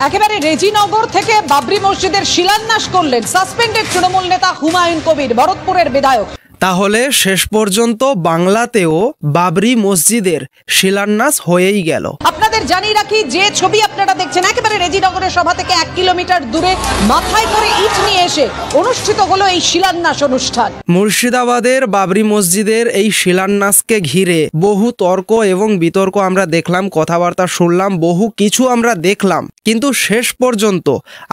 একেবারে রেজিনগর থেকে বাবরি মসজিদের শিলান্যাস করলেন সাসপেন্ডেড তৃণমূল নেতা হুমায়ুন কবির, ভরতপুরের বিধায়ক। তাহলে শেষ পর্যন্ত বাংলাতেও বাবরি মসজিদের শিলান্যাস হয়েই গেল। আপনাদের জানিয়ে রাখি, যে ছবি আপনারা দেখছেন একেবারে রেজিনগরের সভা থেকে 1 কিলোমিটার দূরে মাথায় করে ইট নিয়ে এসে অনুষ্ঠিত হলো এই শিলান্যাস অনুষ্ঠান। মুর্শিদাবাদের বাবরি মসজিদের এই শিলান্যাসকে ঘিরে বহু তর্ক এবং বিতর্ক আমরা দেখলাম, কথাবার্তা শুনলাম, বহু কিছু আমরা দেখলাম, কিন্তু শেষ পর্যন্ত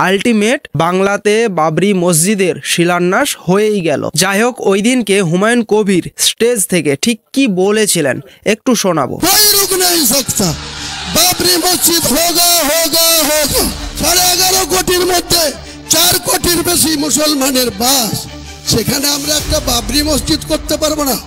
আলটিমেট বাংলাতে বাবরি মসজিদের শিলান্যাস হয়েই গেল। যাই হোক, ওই দিনকে হুমায়ুন কবির স্টেজ থেকে ঠিক কি বলেছিলেন একটু শোনাবো। বাবরি মসজিদ হোগা হোগা হোগা। 11.5 কোটির মধ্যে 4 কোটির বেশি মুসলমানের বাস, সেখানে আমরা একটা বাবরি মসজিদ করতে পারবো না?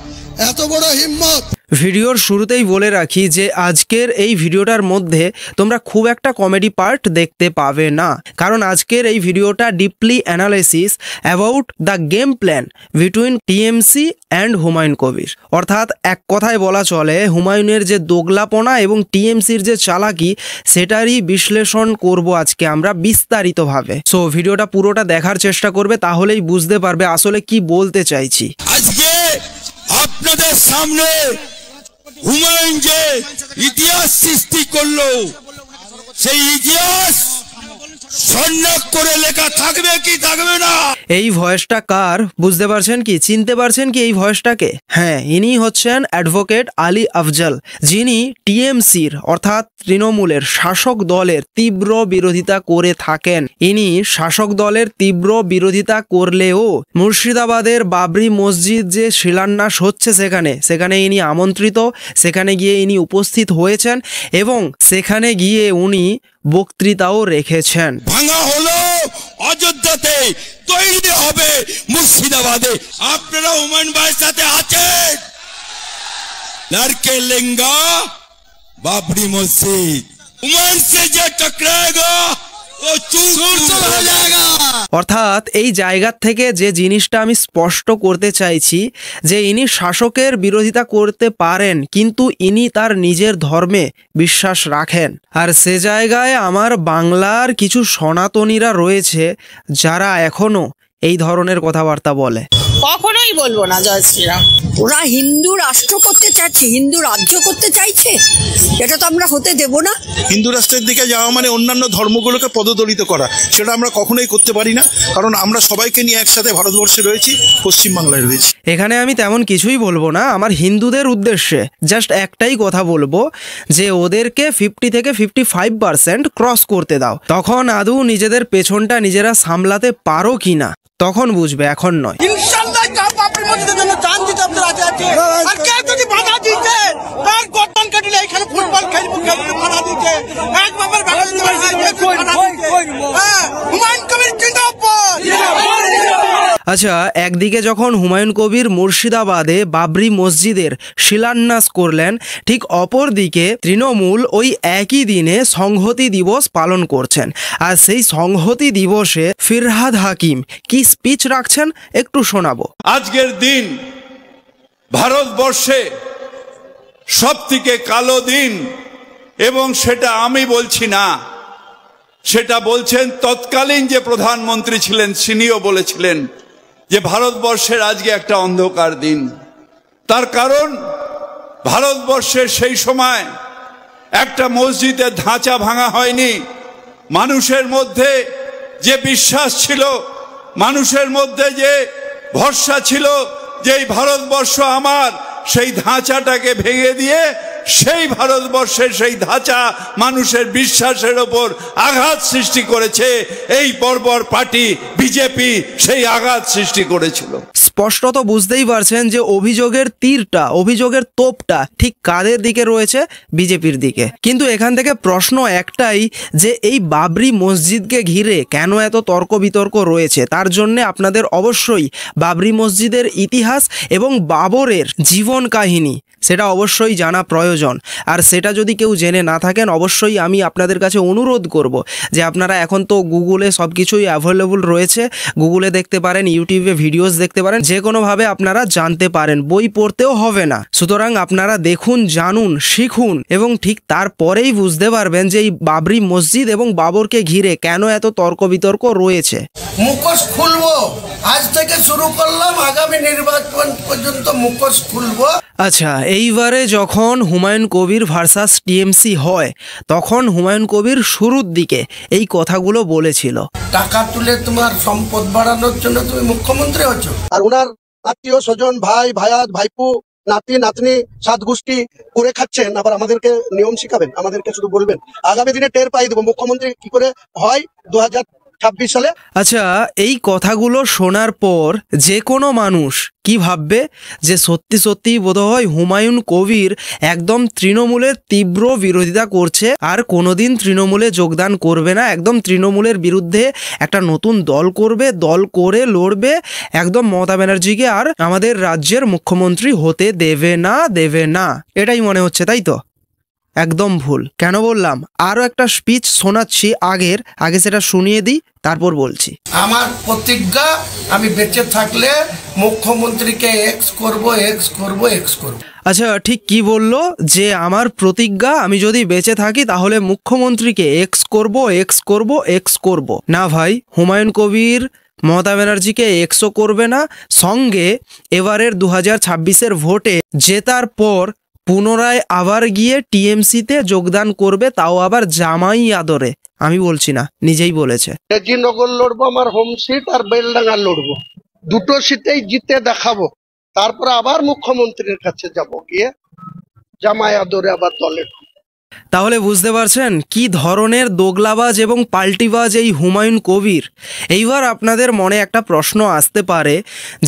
এত বড় হিম্মত। ভিডিওর শুরুতেই বলে রাখি যে আজকের এই ভিডিওটার মধ্যে তোমরা খুব একটা কমেডি পার্ট দেখতে পাবে না, কারণ আজকের এই ভিডিওটা deeply analysis about the game plan between TMC and Humayun Kabir. অর্থাৎ এক কথায় বলা চলে হুমায়ুনের যে দোগলাপনা এবং টিএমসির যে চালাকি, সেটারই বিশ্লেষণ করব আজকে আমরা বিস্তারিতভাবে। সো ভিডিওটা পুরোটা দেখার চেষ্টা করবে, তাহলেই বুঝতে পারবে আসলে কি বলতে চাইছি। আজকে আপনাদের সামনে হুমায়ুন যে ইতিহাস সৃষ্টি করলো, সেই ইতিহাস সন্ন্যাস করে লেখা থাকবে কি থাকবে না? এই ভয়েসটা কার বুঝতে পারছেন কি? চিনতে পারছেন কি এই ভয়েসটাকে? হ্যাঁ, ইনি হচ্ছেন অ্যাডভোকেট আলী আফজাল, যিনি টিএমসির অর্থাৎ তৃণমূলের শাসক দলের তীব্র বিরোধিতা করে থাকেন। ইনি শাসক দলের তীব্র বিরোধিতা করলেও মুর্শিদাবাদের বাবরি মসজিদ যে শিলান্যাস হচ্ছে সেখানে ইনি আমন্ত্রিত, সেখানে গিয়ে ইনি উপস্থিত হয়েছেন এবং সেখানে গিয়ে উনি বক্তৃতাও রেখেছেন। ভাঙা হলো অযোধ্যাতে, তৈরি হবে মুর্শিদাবাদে। আপনারা হুমায়ুন ভাইয়ের সাথে আছেন। लड़के लेंगा बाबरी मस्जिद, হুমায়ুন से जो टकराएगा वो चूर हो जाएगा। অর্থাৎ এই জায়গা থেকে যে জিনিসটা আমি স্পষ্ট করতে চাইছি যে ইনি শাসকের বিরোধিতা করতে পারেন, কিন্তু ইনি তার নিজের ধর্মে বিশ্বাস রাখেন। আর সে জায়গায় আমার বাংলার কিছু সনাতনীরা রয়েছে যারা এখনো এই ধরনের কথাবার্তা বলে। কখনোই বলবো না জয় শ্রীরাম। ওরা হিন্দু রাষ্ট্র করতে চাইছে, হিন্দু রাজ্য করতে চাইছে, এটা তো আমরা হতে দেব না। হিন্দু রাষ্ট্রের দিকে যাওয়া মানে অন্যান্য ধর্মগুলোকে পদদলিত করা, সেটা আমরা কখনোই করতে পারি না, কারণ আমরা সবাইকে নিয়ে একসাথে ভারতবর্ষে রয়েছি, পশ্চিমবাংলায় রয়েছি। এখানে আমি তেমন কিছুই বলবো না, আমার হিন্দুদের উদ্দেশ্যে জাস্ট একটাই কথা বলবো যে ওদেরকে 50 থেকে 55% ক্রস করতে দাও, তখন আদৌ নিজেদের পেছনটা নিজেরা সামলাতে পারো কিনা তখন বুঝবে, এখন নয়। আচ্ছা, একদিকে যখন হুমায়ুন কবির মুর্শিদাবাদে বাবরি মসজিদের শিলান্যাস করলেন, ঠিক অপর দিকে তৃণমূল ওই একই দিনে সংহতি দিবস পালন করছেন। আর সেই সংহতি দিবসে ফিরহাদ হাকিম কি স্পিচ রাখছেন একটু শোনাবো। আজকের দিন ভারতবর্ষে সবথেকে কালো দিন, এবং সেটা আমি বলছি না, সেটা বলছেন তৎকালীন যে প্রধানমন্ত্রী ছিলেন তিনিও বলেছিলেন যে ভারতবর্ষের আজকে একটা অন্ধকার দিন। তার কারণ ভারতবর্ষের সেই সময় একটা মসজিদের ধাঁচা ভাঙা হয়নি। মানুষের মধ্যে যে বিশ্বাস ছিল, মানুষের মধ্যে যে ভরসা ছিল যে এই ভারতবর্ষ আমার, সেই ধাঁচাটাকে ভেঙে দিয়ে সেই ভারতবর্ষের সেই ধাঁচা মানুষের বিশ্বাসের ওপর আঘাত সৃষ্টি করেছে এই বর্বর পার্টি বিজেপি, সেই আঘাত সৃষ্টি করেছিল। স্পষ্টত বুঝতেই পারছেন যে অভিযোগের তীরটা, অভিযোগের তোপটা ঠিক কাদের দিকে রয়েছে? বিজেপির দিকে। কিন্তু এখান থেকে প্রশ্ন একটাই যে এই বাবরি মসজিদকে ঘিরে কেন এত তর্ক বিতর্ক রয়েছে? তার জন্য আপনাদের অবশ্যই বাবরি মসজিদের ইতিহাস এবং বাবরের জীবন কাহিনী সেটা অবশ্যই জানা প্রয়োজন। আর সেটা যদি কেউ জেনে না থাকেন, অবশ্যই আমি আপনাদের কাছে অনুরোধ করব যে আপনারা এখন তো গুগলে সব কিছুই অ্যাভেলেবল রয়েছে, গুগলে দেখতে পারেন, ইউটিউবে ভিডিওস দেখতে পারেন, যে কোনোভাবে আপনারা জানতে পারেন, বই পড়তেও হবে না। সুতরাং আপনারা দেখুন, জানুন, শিখুন এবং ঠিক তারপরেই বুঝতে পারবেন যে এই বাবরি মসজিদ এবং বাবরকে ঘিরে কেন এত তর্ক বিতর্ক রয়েছে। মুখোশ খুলবো, আজ থেকে শুরু করলাম, আগামী নির্বাচন পর্যন্ত মুখোশ খুলবো। আচ্ছা, এইবারে যখন হুমায়ুন কবির ভার্সাস টিএমসি হয়, তখন হুমায়ুন কবির শুরুর দিকে এই কথাগুলো বলেছিল। টাকা তুলে তোমার সম্পদ বাড়ানোর জন্য তুমি মুখ্যমন্ত্রী হচ্ছ, আর ওনার আত্মীয় স্বজন, ভাই ভাইয়াত, ভাইপু, নাতি নাতনি, সাত গোষ্ঠী করে খাচ্ছেন, আবার আমাদেরকে নিয়ম শিখাবেন, আমাদেরকে শুধু বলবেন। আগামী দিনে টের পাই দেবো মুখ্যমন্ত্রী কি করে হয় 2026 সালে। আচ্ছা, এই কথাগুলো শোনার পর যে কোনো মানুষ কি ভাববে যে সত্যি সত্যি বোধহয় হুমায়ুন কবির একদম তৃণমূলের তীব্র বিরোধিতা করছে, আর কোনোদিন তৃণমূলে যোগদান করবে না, একদম তৃণমূলের বিরুদ্ধে একটা নতুন দল করবে, দল করে লড়বে, একদম মমতা ব্যানার্জিকে আর আমাদের রাজ্যের মুখ্যমন্ত্রী হতে দেবে না, এটাই মনে হচ্ছে, তাই তো? একদম ভুল। কেন বললাম? আরও একটা স্পিচ শোনাচ্ছি আগে সেটা শুনিয়ে দিই, তারপর বলছি। আমার প্রতিজ্ঞা, আমি বেঁচে থাকলে মুখ্যমন্ত্রীকে এক্স করব। আচ্ছা, ঠিক কি বললো? যে আমার প্রতিজ্ঞা, আমি যদি বেঁচে থাকি তাহলে মুখ্যমন্ত্রীকে এক্স করব। না ভাই, হুমায়ুন কবির মমতা ব্যানার্জিকে এক্সও করবে না, সঙ্গে এবারের 2026-এর ভোটে জেতার পর পুনরায় আবার গিয়ে টিএমসিতে যোগদান করবে, তাও আবার জামাই আদরে। আমি বলছি না, নিজেই বলেছে। রেজিনগর লড়বো, আমার হোম সিট, আর বেলডাঙ্গা লড়বো, দুটো সিটেই জিতে দেখাবো, তারপর আবার মুখ্যমন্ত্রীর কাছে যাব, গিয়ে জামাই আদরে আবার দলে। তাহলে বুঝতে পারছেন কি ধরনের দোগলাবাজ এবং পাল্টিবাজ এই হুমায়ুন কবির। এইবার আপনাদের মনে একটা প্রশ্ন আসতে পারে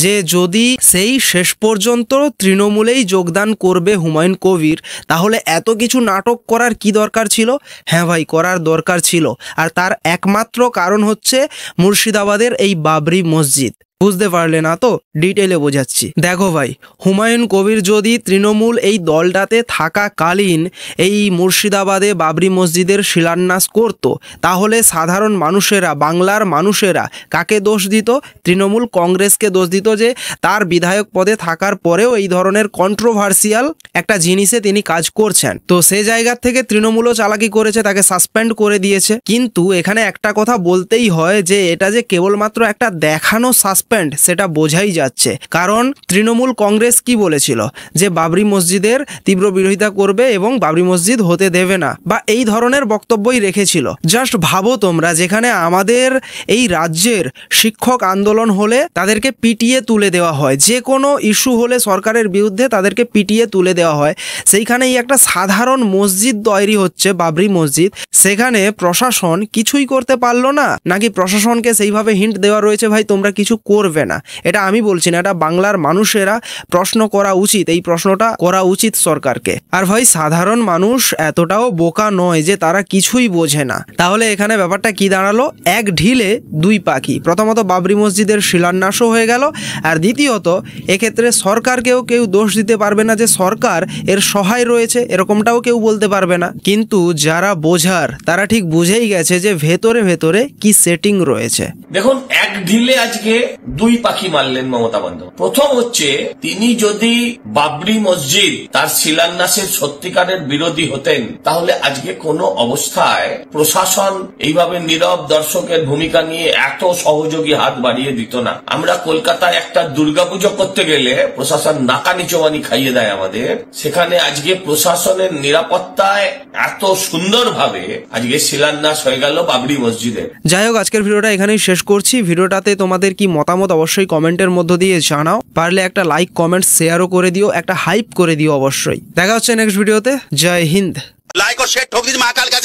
যে যদি সেই শেষ পর্যন্ত তৃণমূলেই যোগদান করবে হুমায়ুন কবির, তাহলে এত কিছু নাটক করার কি দরকার ছিল? হ্যাঁ ভাই, করার দরকার ছিল, আর তার একমাত্র কারণ হচ্ছে মুর্শিদাবাদের এই বাবরি মসজিদ। বুঝতে পারলে না তো? ডিটেলে বোঝাচ্ছি। দেখো ভাই, হুমায়ুন কবির যদি তৃণমূল এই দলটাতে থাকাকালীন এই মুর্শিদাবাদে বাবরি মসজিদের শিলান্যাস করত, তাহলে সাধারণ মানুষেরা, বাংলার মানুষেরা কাকে দোষ দিত? তৃণমূল কংগ্রেসকে দোষ দিত যে তার বিধায়ক পদে থাকার পরেও এই ধরনের কন্ট্রোভার্সিয়াল একটা জিনিসে তিনি কাজ করছেন। তো সে জায়গা থেকে তৃণমূলও চালাকি করেছে, তাকে সাসপেন্ড করে দিয়েছে। কিন্তু এখানে একটা কথা বলতেই হয় যে এটা যে কেবলমাত্র একটা দেখানো সাসপেন্ড, সেটা বোঝাই যাচ্ছে। কারণ তৃণমূল কংগ্রেস কি বলেছিল? যে বাবরি মসজিদের তীব্র বিরোধিতা করবে এবং বাবরি মসজিদ হতে দেবে না, বা এই ধরনের বক্তব্যই রেখেছিল। জাস্ট ভাবো তোমরা, যেখানে আমাদের এই রাজ্যের শিক্ষক আন্দোলন হলে তাদেরকে পিটিয়ে তুলে দেওয়া হয়, যে কোনো ইস্যু হলে সরকারের বিরুদ্ধে তাদেরকে পিটিয়ে তুলে দেওয়া হয়, সেইখানেই একটা সাধারণ মসজিদ তৈরি হচ্ছে, বাবরি মসজিদ, সেখানে প্রশাসন কিছুই করতে পারলো না? নাকি প্রশাসনকে সেইভাবে হিন্ট দেওয়া রয়েছে ভাই তোমরা কিছু করবে না? এটা আমি বলছি না, এটা বাংলার মানুষেরা প্রশ্ন করা উচিত, এই প্রশ্নটা করা উচিত সরকারকে। আর ভাই, সাধারণ মানুষ এতটাও বোকা নয় যে তারা কিছুই বোঝে না। তাহলে এখানে ব্যাপারটা কি দাঁড়ালো? এক ঢিলে দুই পাখি। প্রথমত বাবরি মসজিদের শিলান্যাসও হয়ে গেল, আর দ্বিতীয়ত এক্ষেত্রে সরকারকেও কেউ দোষ দিতে পারবে না যে সরকার এর সহায় রয়েছে, এরকমটাও কেউ বলতে পারবে না। কিন্তু যারা বোঝার তারা ঠিক বুঝেই গেছে যে ভেতরে ভেতরে কি সেটিং রয়েছে। দেখুন, এক ঢিলে আজকে দুই পাখি মারলেন মমতা বন্দ্যোপাধ্যায়। প্রথম হচ্ছে, তিনি যদি বাবরি মসজিদ তার শিলান্যাসের সত্যিকারের বিরোধী হতেন, তাহলে আজকে কোনো অবস্থায় প্রশাসন এইভাবে নীরব দর্শকের ভূমিকা নিয়ে এত সহযোগী হাত বাড়িয়ে দিত না। আমরা কলকাতায় একটা দুর্গাপুজো করতে গেলে প্রশাসন নাকানি চোবানি খাইয়ে দেয় আমাদের, সেখানে আজকে প্রশাসনের নিরাপত্তায় এত সুন্দরভাবে আজকে শিলান্যাস হয়ে গেল বাবরি মসজিদের। যাই হোক, আজকের ভিডিওটা এখানেই শেষ করছি। ভিডিওটাতে তোমাদের কি মতামত অবশ্যই কমেন্টের মধ্য দিয়ে জানাও। পারলে একটা লাইক, কমেন্ট, শেয়ারও করে দিও, একটা হাইপ করে দিও অবশ্যই। দেখা হচ্ছে নেক্সট ভিডিওতে। জয় হিন্দ। लाइक और शेयर ठोक दीजिए महाकाल का,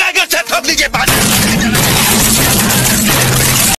लाइक और शेयर ठोक दीजिए।